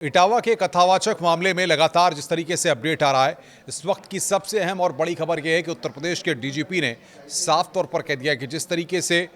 इटावा के कथावाचक मामले में लगातार जिस तरीके से अपडेट आ रहा है, इस वक्त की सबसे अहम और बड़ी खबर यह है कि उत्तर प्रदेश के डीजीपी ने साफ तौर पर कह दिया कि जिस तरीके से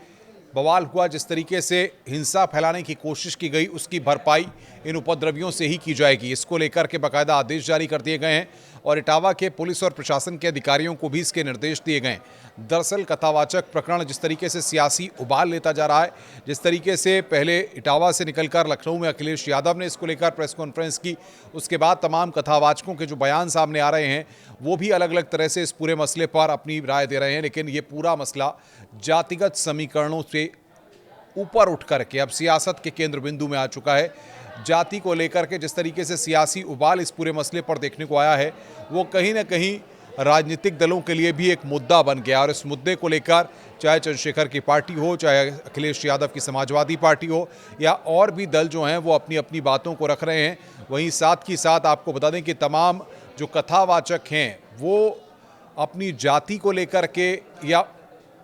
बवाल हुआ, जिस तरीके से हिंसा फैलाने की कोशिश की गई, उसकी भरपाई इन उपद्रवियों से ही की जाएगी। इसको लेकर के बाकायदा आदेश जारी कर दिए गए हैं और इटावा के पुलिस और प्रशासन के अधिकारियों को भी इसके निर्देश दिए गए हैं। दरअसल कथावाचक प्रकरण जिस तरीके से सियासी उबाल लेता जा रहा है, जिस तरीके से पहले इटावा से निकलकर लखनऊ में अखिलेश यादव ने इसको लेकर प्रेस कॉन्फ्रेंस की, उसके बाद तमाम कथावाचकों के जो बयान सामने आ रहे हैं वो भी अलग अलग तरह से इस पूरे मसले पर अपनी राय दे रहे हैं। लेकिन ये पूरा मसला जातिगत समीकरणों से ऊपर उठ करके अब सियासत के केंद्र बिंदु में आ चुका है। जाति को लेकर के जिस तरीके से सियासी उबाल इस पूरे मसले पर देखने को आया है, वो कहीं ना कहीं राजनीतिक दलों के लिए भी एक मुद्दा बन गया और इस मुद्दे को लेकर चाहे चंद्रशेखर की पार्टी हो, चाहे अखिलेश यादव की समाजवादी पार्टी हो या और भी दल जो हैं वो अपनी अपनी बातों को रख रहे हैं। वहीं साथ ही साथ आपको बता दें कि तमाम जो कथावाचक हैं वो अपनी जाति को लेकर के या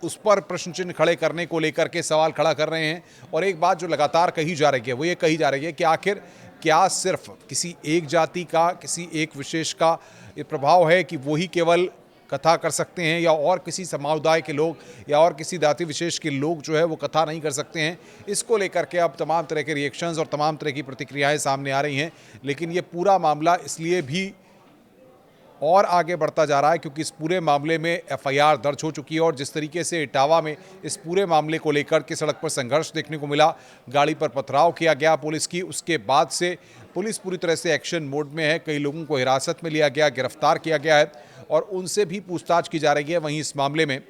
उस पर प्रश्न चिन्ह खड़े करने को लेकर के सवाल खड़ा कर रहे हैं। और एक बात जो लगातार कही जा रही है वो ये कही जा रही है कि आखिर क्या सिर्फ किसी एक जाति का, किसी एक विशेष का ये प्रभाव है कि वही केवल कथा कर सकते हैं या और किसी समुदाय के लोग या और किसी जाति विशेष के लोग जो है वो कथा नहीं कर सकते हैं। इसको लेकर के अब तमाम तरह के रिएक्शंस और तमाम तरह की प्रतिक्रियाएं सामने आ रही हैं। लेकिन ये पूरा मामला इसलिए भी और आगे बढ़ता जा रहा है क्योंकि इस पूरे मामले में एफआईआर दर्ज हो चुकी है और जिस तरीके से इटावा में इस पूरे मामले को लेकर के सड़क पर संघर्ष देखने को मिला, गाड़ी पर पथराव किया गया पुलिस की, उसके बाद से पुलिस पूरी तरह से एक्शन मोड में है। कई लोगों को हिरासत में लिया गया, गिरफ्तार किया गया है और उनसे भी पूछताछ की जा रही है। वहीं इस मामले में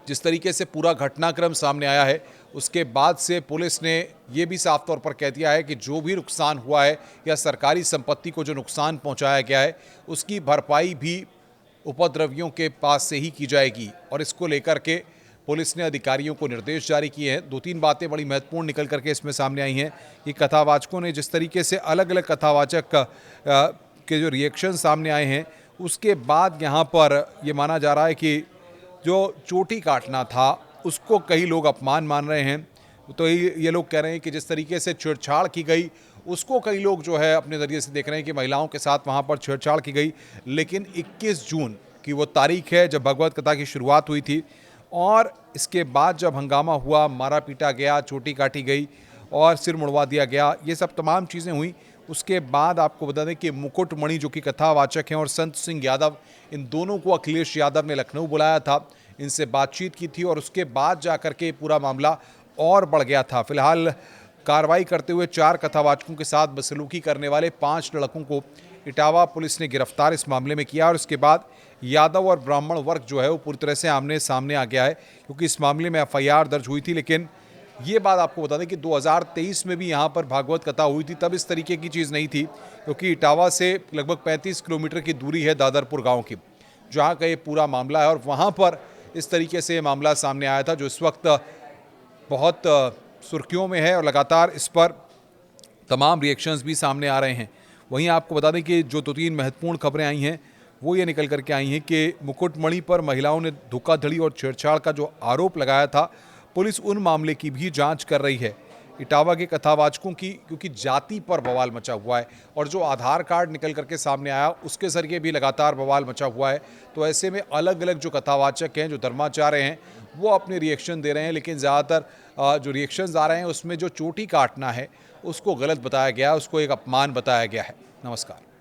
जिस तरीके से पूरा घटनाक्रम सामने आया है, उसके बाद से पुलिस ने ये भी साफ तौर पर कह दिया है कि जो भी नुकसान हुआ है या सरकारी संपत्ति को जो नुकसान पहुंचाया गया है उसकी भरपाई भी उपद्रवियों के पास से ही की जाएगी। और इसको लेकर के पुलिस ने अधिकारियों को निर्देश जारी किए हैं। दो तीन बातें बड़ी महत्वपूर्ण निकल करके इसमें सामने आई हैं कि कथावाचकों ने जिस तरीके से अलग अलग कथावाचक के जो रिएक्शन सामने आए हैं, उसके बाद यहाँ पर ये माना जा रहा है कि जो चोटी काटना था उसको कई लोग अपमान मान रहे हैं। तो ये लोग कह रहे हैं कि जिस तरीके से छेड़छाड़ की गई उसको कई लोग जो है अपने ज़रिए से देख रहे हैं कि महिलाओं के साथ वहाँ पर छेड़छाड़ की गई। लेकिन 21 जून की वो तारीख है जब भगवत कथा की शुरुआत हुई थी और इसके बाद जब हंगामा हुआ, मारा पीटा गया, चोटी काटी गई और सिर मुड़वा दिया गया, ये सब तमाम चीज़ें हुई। उसके बाद आपको बता दें कि मुकुटमणि जो कि कथावाचक हैं और संत सिंह यादव, इन दोनों को अखिलेश यादव ने लखनऊ बुलाया था, इनसे बातचीत की थी और उसके बाद जाकर के पूरा मामला और बढ़ गया था। फिलहाल कार्रवाई करते हुए 4 कथावाचकों के साथ बदसलूकी करने वाले 5 लड़कों को इटावा पुलिस ने गिरफ्तार इस मामले में किया और उसके बाद यादव और ब्राह्मण वर्ग जो है वो पूरी तरह से आमने सामने आ गया है क्योंकि इस मामले में एफआईआर दर्ज हुई थी। लेकिन ये बात आपको बता दें कि 2023 में भी यहाँ पर भागवत कथा हुई थी, तब इस तरीके की चीज़ नहीं थी क्योंकि इटावा से लगभग 35 किलोमीटर की दूरी है दादरपुर गाँव की, जहाँ का ये पूरा मामला है और वहाँ पर इस तरीके से मामला सामने आया था जो इस वक्त बहुत सुर्खियों में है और लगातार इस पर तमाम रिएक्शंस भी सामने आ रहे हैं। वहीं आपको बता दें कि जो 2-3 महत्वपूर्ण खबरें आई हैं वो ये निकल करके आई हैं कि मुकुटमणि पर महिलाओं ने धोखाधड़ी और छेड़छाड़ का जो आरोप लगाया था, पुलिस उन मामले की भी जांच कर रही है। इटावा के कथावाचकों की क्योंकि जाति पर बवाल मचा हुआ है और जो आधार कार्ड निकल करके सामने आया उसके जरिए भी लगातार बवाल मचा हुआ है। तो ऐसे में अलग अलग जो कथावाचक हैं, जो धर्माचार्य हैं, वो अपने रिएक्शन दे रहे हैं। लेकिन ज़्यादातर जो रिएक्शंस आ रहे हैं उसमें जो चोटी काटना है उसको गलत बताया गया, उसको एक अपमान बताया गया है। नमस्कार।